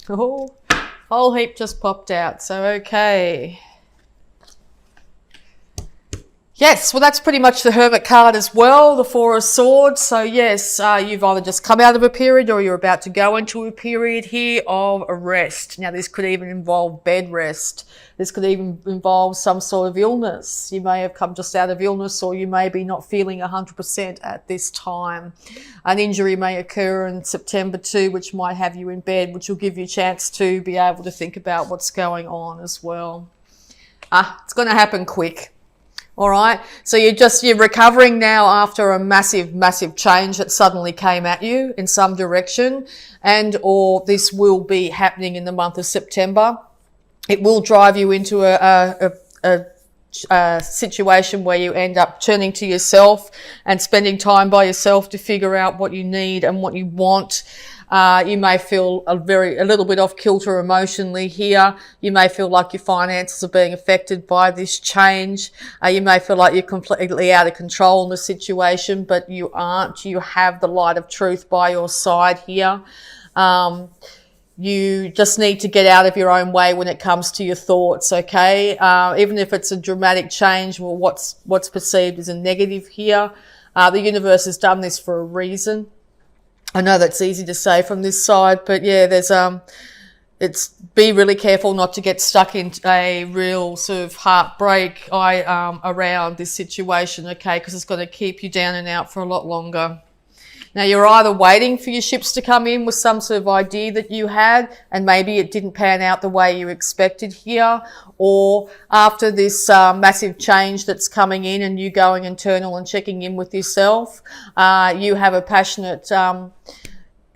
Oh, whole heap just popped out. So, okay. Yes, well, that's pretty much the Hermit card as well, the Four of Swords. So, yes, you've either just come out of a period or you're about to go into a period here of rest. Now, this could even involve bed rest. This could even involve some sort of illness. You may have come just out of illness, or you may be not feeling 100% at this time. An injury may occur in September too, which might have you in bed, which will give you a chance to be able to think about what's going on as well. It's going to happen quick. All right. So you're recovering now after a massive, massive change that suddenly came at you in some direction, or this will be happening in the month of September. It will drive you into a situation where you end up turning to yourself and spending time by yourself to figure out what you need and what you want. You may feel a little bit off kilter emotionally here. You may feel like your finances are being affected by this change. You may feel like you're completely out of control in the situation, but you aren't. You have the light of truth by your side here. You just need to get out of your own way when it comes to your thoughts, okay? Even if it's a dramatic change or what's perceived as a negative here, the universe has done this for a reason. I know that's easy to say from this side, but yeah, be really careful not to get stuck in a real sort of heartbreak around this situation, okay? Because it's going to keep you down and out for a lot longer. Now, you're either waiting for your ships to come in with some sort of idea that you had, and maybe it didn't pan out the way you expected here, or after this massive change that's coming in and you going internal and checking in with yourself, you have a passionate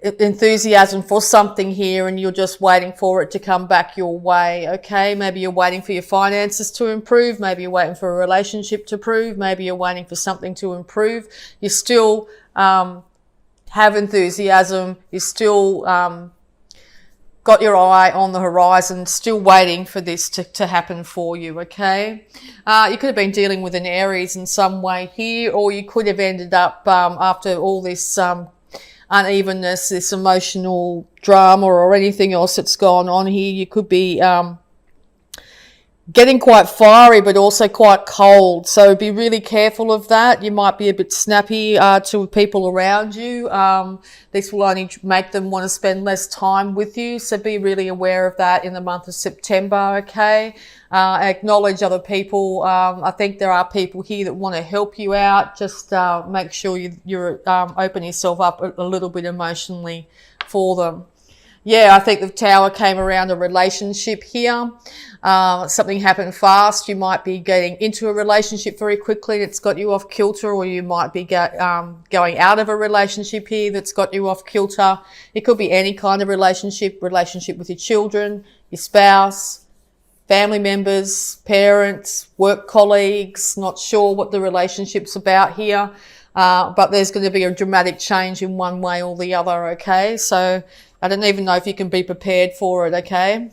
enthusiasm for something here and you're just waiting for it to come back your way, okay? Maybe you're waiting for your finances to improve, maybe you're waiting for a relationship to improve, maybe you're waiting for something to improve. You still have enthusiasm, you still got your eye on the horizon, still waiting for this to happen for you, okay? You could have been dealing with an Aries in some way here, or you could have ended up, after all this unevenness, this emotional drama or anything else that's gone on here, you could be getting quite fiery, but also quite cold. So be really careful of that. You might be a bit snappy to people around you. This will only make them want to spend less time with you. So be really aware of that in the month of September, okay? Acknowledge other people. I think there are people here that want to help you out. Just make sure you're open yourself up a little bit emotionally for them. Yeah, I think the Tower came around a relationship here. Something happened fast. You might be getting into a relationship very quickly and it's got you off kilter, or you might be going out of a relationship here that's got you off kilter. It could be any kind of relationship with your children, your spouse, family members, parents, work colleagues. Not sure what the relationship's about here, but there's going to be a dramatic change in one way or the other, okay? So I don't even know if you can be prepared for it, okay?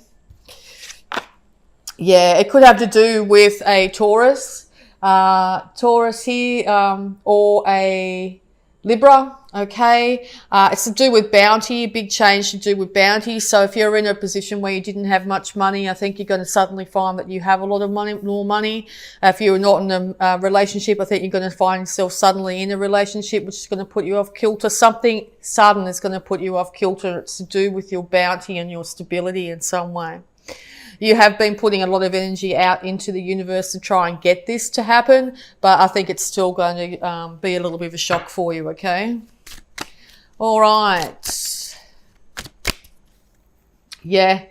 Yeah, it could have to do with a Taurus here, or a Libra, okay? It's to do with bounty, big change to do with bounty. So if you're in a position where you didn't have much money, I think you're going to suddenly find that you have a lot of more money. If you're not in a relationship, I think you're going to find yourself suddenly in a relationship, which is going to put you off kilter. Something sudden is going to put you off kilter. It's to do with your bounty and your stability in some way. You have been putting a lot of energy out into the universe to try and get this to happen, but I think it's still going to be a little bit of a shock for you, okay? All right. Yeah.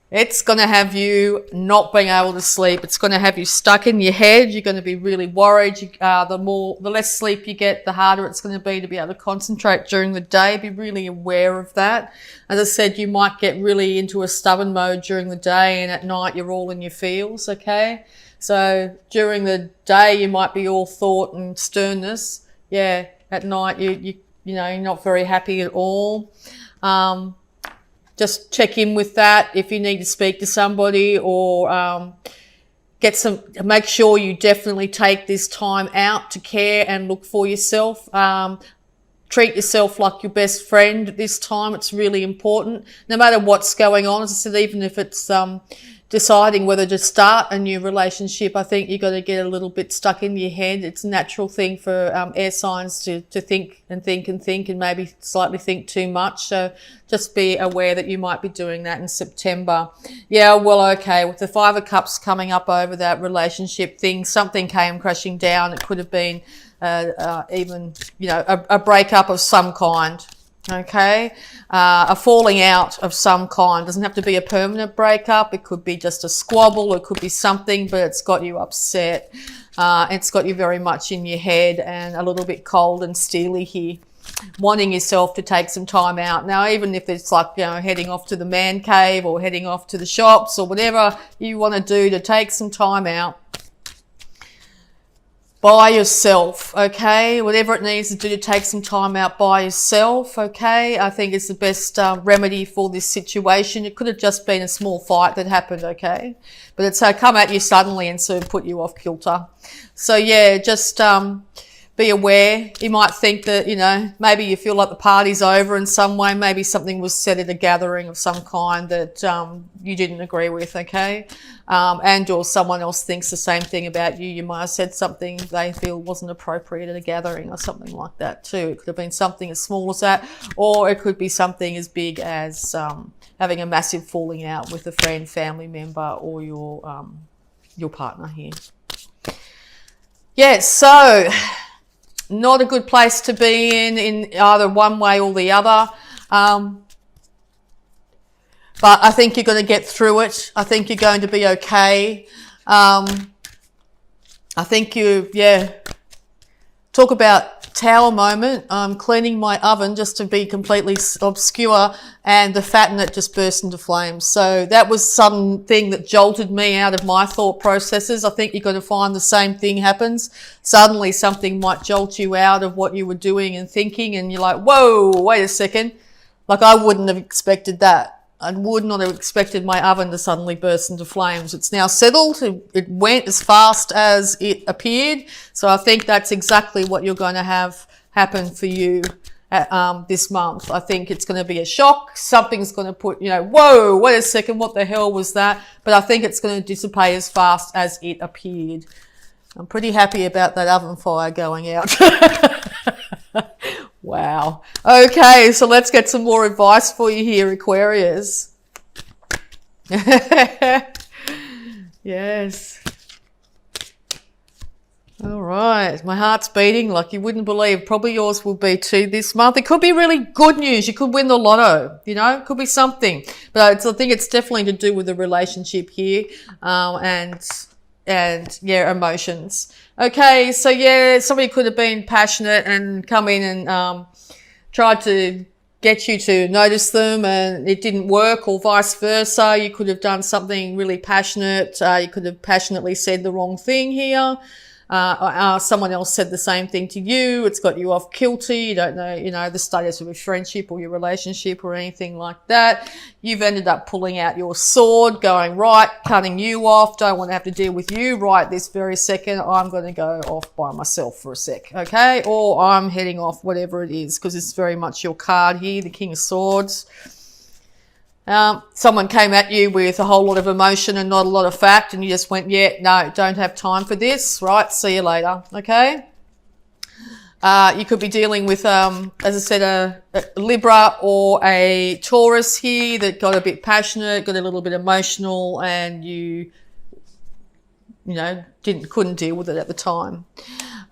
It's going to have you not being able to sleep. It's going to have you stuck in your head. You're going to be really worried. The less sleep you get, the harder it's going to be able to concentrate during the day. Be really aware of that. As I said, you might get really into a stubborn mode during the day, and at night you're all in your feels, okay? So during the day you might be all thought and sternness. Yeah, at night you're not very happy at all. Just check in with that if you need to speak to somebody, or make sure you definitely take this time out to care and look for yourself. treat yourself like your best friend at this time. It's really important. No matter what's going on, as I said, even if it's deciding whether to start a new relationship, I think you've got to get a little bit stuck in your head. It's a natural thing for air signs to think and think and think and maybe slightly think too much. So just be aware that you might be doing that in September. Yeah, well, okay, with the Five of Cups coming up over that relationship thing, something came crashing down. It could have been even, you know, a breakup of some kind. Okay, a falling out of some kind. Doesn't have to be a permanent breakup. It could be just a squabble. It could be something, but it's got you upset. It's got you very much in your head and a little bit cold and steely here, wanting yourself to take some time out. Now, even if it's like, you know, heading off to the man cave or heading off to the shops or whatever you want to do to take some time out by yourself, okay? Whatever it needs to do to take some time out by yourself, okay? I think it's the best remedy for this situation. It could have just been a small fight that happened, okay? But it's come at you suddenly and sort of put you off kilter. So yeah, just be aware. You might think that, you know, maybe you feel like the party's over in some way. Maybe something was said at a gathering of some kind that you didn't agree with, okay? And or someone else thinks the same thing about you. You might have said something they feel wasn't appropriate at a gathering or something like that too. It could have been something as small as that, or it could be something as big as having a massive falling out with a friend, family member, or your partner here. Yeah, so not a good place to be in either one way or the other. But I think you're going to get through it. I think you're going to be okay. I think talk about tower moment. I'm cleaning my oven just to be completely obscure, and the fat in it just burst into flames. So that was something that jolted me out of my thought processes. I think you're going to find the same thing happens. Suddenly something might jolt you out of what you were doing and thinking, and you're like, whoa, wait a second. Like, I wouldn't have expected that. I would not have expected my oven to suddenly burst into flames. It's now settled. It went as fast as it appeared. So I think that's exactly what you're going to have happen for you this month. I think it's going to be a shock. Something's going to put, you know, whoa, wait a second, what the hell was that? But I think it's going to dissipate as fast as it appeared. I'm pretty happy about that oven fire going out. Wow. Okay, so let's get some more advice for you here, Aquarius. Yes. All right. My heart's beating like you wouldn't believe. Probably yours will be too this month. It could be really good news. You could win the lotto, you know, it could be something. But I think it's definitely to do with the relationship here, and yeah, emotions. Okay, so yeah, somebody could have been passionate and come in and tried to get you to notice them and it didn't work, or vice versa. You could have done something really passionate. You could have passionately said the wrong thing here. Someone else said the same thing to you. It's got you off kilter. You don't know, you know, the status of your friendship or your relationship or anything like that. You've ended up pulling out your sword, going, right, cutting you off. Don't want to have to deal with you right this very second. I'm going to go off by myself for a sec, okay? Or I'm heading off, whatever it is, because it's very much your card here, the King of Swords. Someone came at you with a whole lot of emotion and not a lot of fact, and you just went, yeah, no, don't have time for this, right? See you later, okay? You could be dealing with, as I said, a Libra or a Taurus here that got a bit passionate, got a little bit emotional, and you know, couldn't deal with it at the time.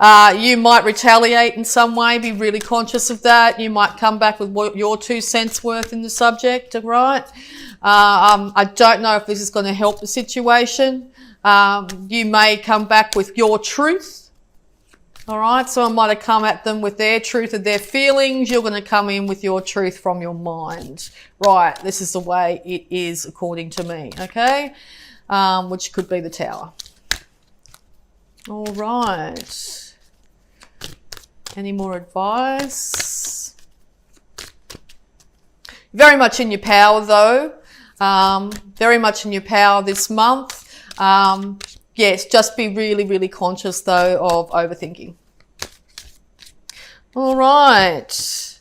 You might retaliate in some way, be really conscious of that. You might come back with what your 2 cents worth in the subject, right? I don't know if this is going to help the situation. You may come back with your truth, all right? Someone might have come at them with their truth of their feelings. You're going to come in with your truth from your mind. Right, this is the way it is according to me, okay? Which could be the Tower. All right. Any more advice? Very much in your power though. Very much in your power this month. Yes, just be really, really conscious though of overthinking. All right.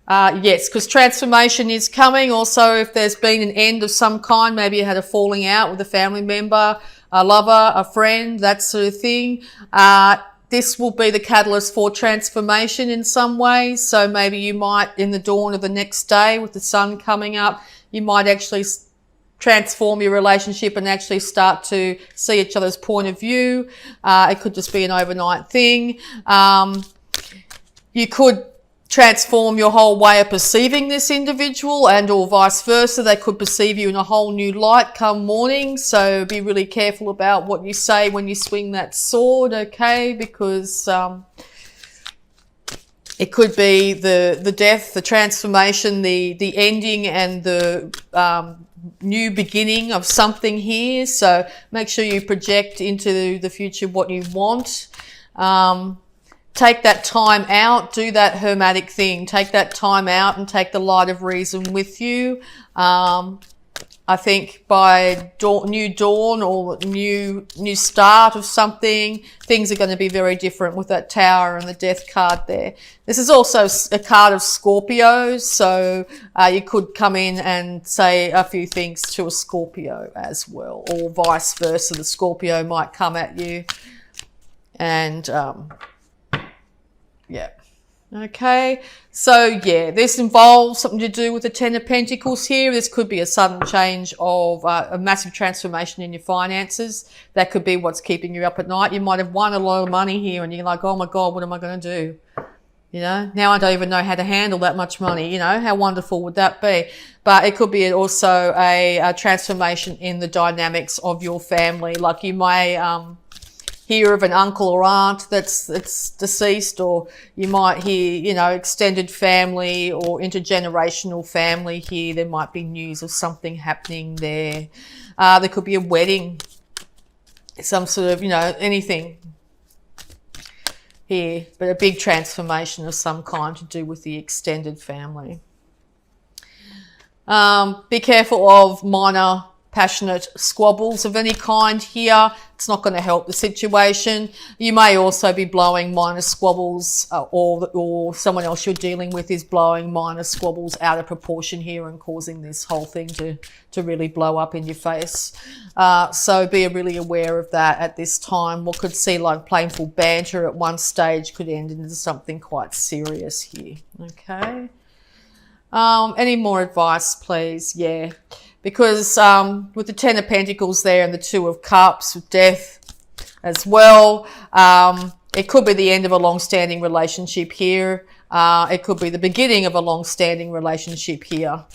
Yes, because transformation is coming. Also, if there's been an end of some kind, maybe you had a falling out with a family member, a lover, a friend, that sort of thing. This will be the catalyst for transformation in some ways. So maybe you might, in the dawn of the next day with the sun coming up, you might actually transform your relationship and actually start to see each other's point of view. It could just be an overnight thing. You could transform your whole way of perceiving this individual, and or vice versa. They could perceive you in a whole new light come morning. So be really careful about what you say when you swing that sword, okay? Because it could be the death, the transformation, the ending, and the new beginning of something here. So make sure you project into the future what you want. Take that time out, do that hermetic thing. Take that time out and take the light of reason with you. I think by new dawn or new start of something, things are going to be very different with that Tower and the Death card there. This is also a card of Scorpios, so you could come in and say a few things to a Scorpio as well, or vice versa. The Scorpio might come at you and yeah. Okay. So yeah, this involves something to do with the Ten of Pentacles here. This could be a sudden change of a massive transformation in your finances. That could be what's keeping you up at night. You might have won a lot of money here and you're like, oh my God, what am I going to do? You know, now I don't even know how to handle that much money. You know, how wonderful would that be? But it could be also a transformation in the dynamics of your family. Like you may, hear of an uncle or aunt that's deceased, or you might hear, you know, extended family or intergenerational family here. There might be news of something happening there. There could be a wedding, some sort of, you know, anything here, but a big transformation of some kind to do with the extended family. Be careful of minor passionate squabbles of any kind here. It's not going to help the situation. You may also be blowing minor squabbles, or someone else you're dealing with is blowing minor squabbles out of proportion here and causing this whole thing to really blow up in your face. So be really aware of that at this time. What could seem like playful banter at one stage could end into something quite serious here. Okay. Any more advice, please? Yeah. Because with the Ten of Pentacles there and the Two of Cups with Death as well, it could be the end of a long-standing relationship here. It could be the beginning of a long-standing relationship here.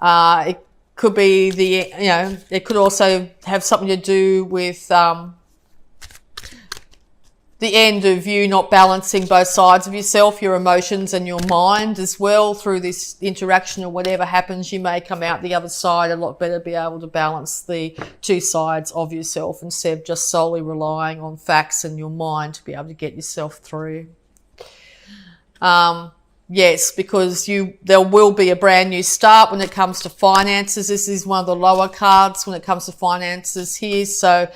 It could be it could also have something to do with the end of you not balancing both sides of yourself, your emotions and your mind as well. Through this interaction or whatever happens, you may come out the other side a lot better, be able to balance the two sides of yourself instead of just solely relying on facts and your mind to be able to get yourself through. Yes, because there will be a brand new start when it comes to finances. This is one of the lower cards when it comes to finances here. So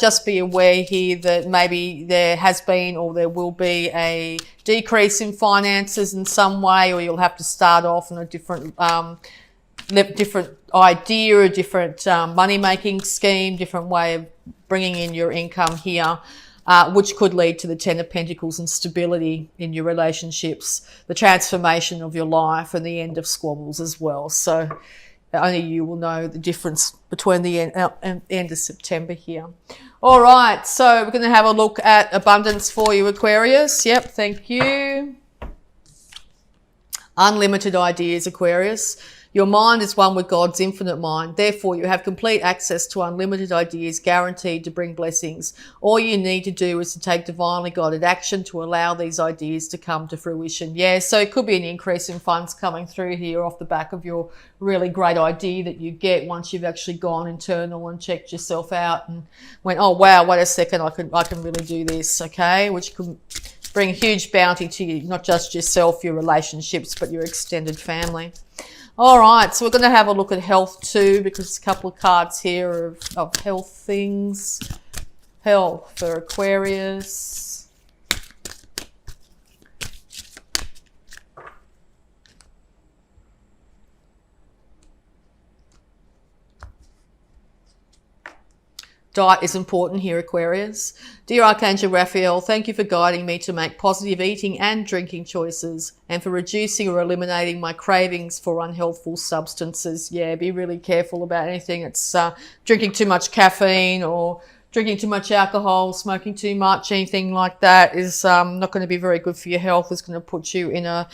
just be aware here that maybe there has been or there will be a decrease in finances in some way, or you'll have to start off on a different idea, a different money-making scheme, different way of bringing in your income here. Which could lead to the Ten of Pentacles and stability in your relationships, the transformation of your life, and the end of squabbles as well. So only you will know the difference between the end of September here. All right, so we're going to have a look at abundance for you, Aquarius. Yep, thank you. Unlimited ideas, Aquarius. Your mind is one with God's infinite mind. Therefore, you have complete access to unlimited ideas guaranteed to bring blessings. All you need to do is to take divinely guided action to allow these ideas to come to fruition. Yeah, so it could be an increase in funds coming through here off the back of your really great idea that you get once you've actually gone internal and checked yourself out and went, oh, wow, wait a second, I can really do this, okay? Which could bring huge bounty to you, not just yourself, your relationships, but your extended family. All right, so we're going to have a look at health too, because there's a couple of cards here of health things. Health for Aquarius. Diet is important here, Aquarius. Dear Archangel Raphael, thank you for guiding me to make positive eating and drinking choices and for reducing or eliminating my cravings for unhealthful substances. Yeah, be really careful about anything that's drinking too much caffeine or drinking too much alcohol, smoking too much, anything like that is not going to be very good for your health. It's going to put you in a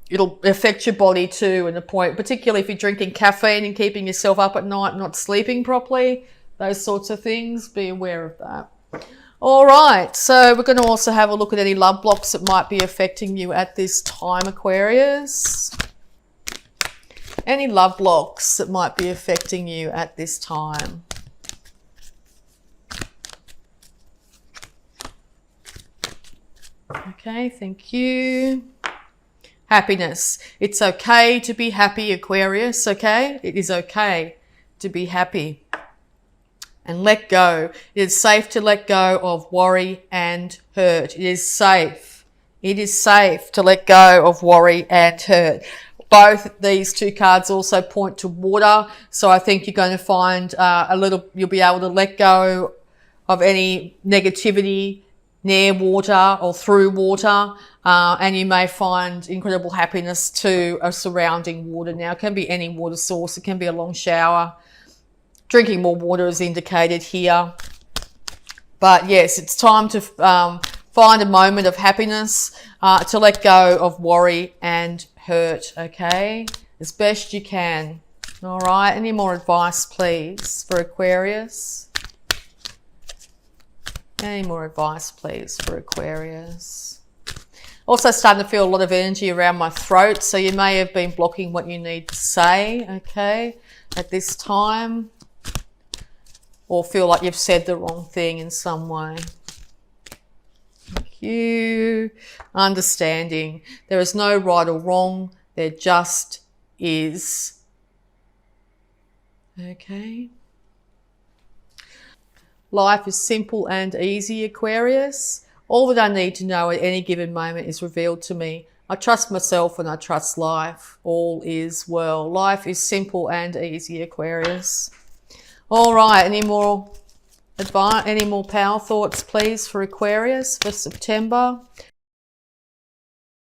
it'll affect your body too, and the point, particularly if you're drinking caffeine and keeping yourself up at night, not sleeping properly, those sorts of things, be aware of that. All right, so we're going to also have a look at any love blocks that might be affecting you at this time, Aquarius. Any love blocks that might be affecting you at this time. Okay, thank you. Happiness. It's okay to be happy, Aquarius, okay? It is okay to be happy. And let go. It is safe to let go of worry and hurt. It is safe. It is safe to let go of worry and hurt. Both these two cards also point to water. So I think you're going to find you'll be able to let go of any negativity near water or through water, and you may find incredible happiness to a surrounding water. Now, it can be any water source. It can be a long shower. Drinking more water is indicated here. But yes, it's time to find a moment of happiness, to let go of worry and hurt, okay? As best you can. All right, any more advice, please, for Aquarius? Any more advice, please, for Aquarius? Also starting to feel a lot of energy around my throat, so you may have been blocking what you need to say, okay, at this time. Or feel like you've said the wrong thing in some way. Thank you. Understanding. There is no right or wrong. There just is. Okay. Life is simple and easy, Aquarius. All that I need to know at any given moment is revealed to me. I trust myself and I trust life. All is well. Life is simple and easy, Aquarius. All right, any more advice, any more power thoughts, please, for Aquarius for September?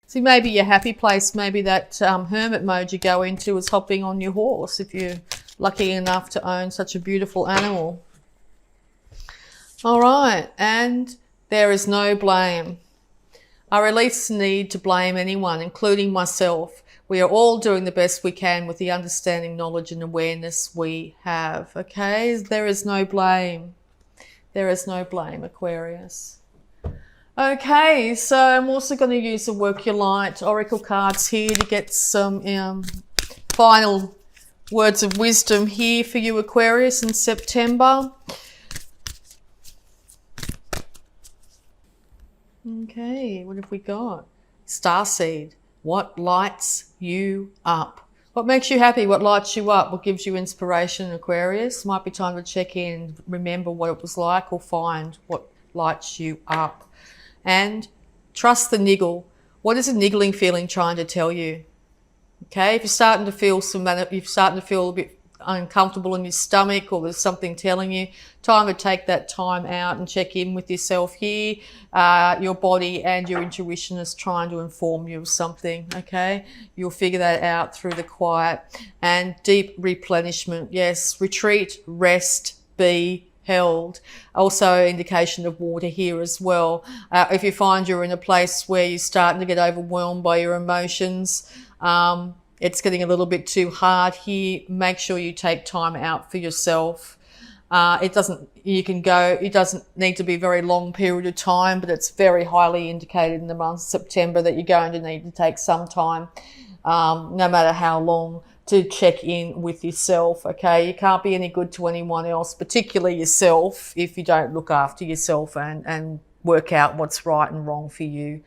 See, maybe your happy place, maybe that hermit mode you go into is hopping on your horse if you're lucky enough to own such a beautiful animal. All right, and there is no blame. I release the need to blame anyone, including myself. We are all doing the best we can with the understanding, knowledge and awareness we have, okay? There is no blame. There is no blame, Aquarius. Okay, so I'm also going to use the Work Your Light Oracle cards here to get some final words of wisdom here for you, Aquarius, in September. Okay, what have we got? Starseed. What lights you up? What makes you happy? What lights you up? What gives you inspiration, Aquarius? Might be time to check in, remember what it was like, or find what lights you up. And trust the niggle. What is a niggling feeling trying to tell you? Okay, if you're starting to feel a bit uncomfortable in your stomach, or there's something telling you, time to take that time out and check in with yourself here. Your body and your intuition is trying to inform you of something, okay? You'll figure that out through the quiet. And deep replenishment, yes, retreat, rest, be held. Also indication of water here as well. If you find you're in a place where you're starting to get overwhelmed by your emotions, it's getting a little bit too hard here, make sure you take time out for yourself. It doesn't need to be a very long period of time, but it's very highly indicated in the month of September that you're going to need to take some time, no matter how long, to check in with yourself, okay? You can't be any good to anyone else, particularly yourself, if you don't look after yourself and work out what's right and wrong for you.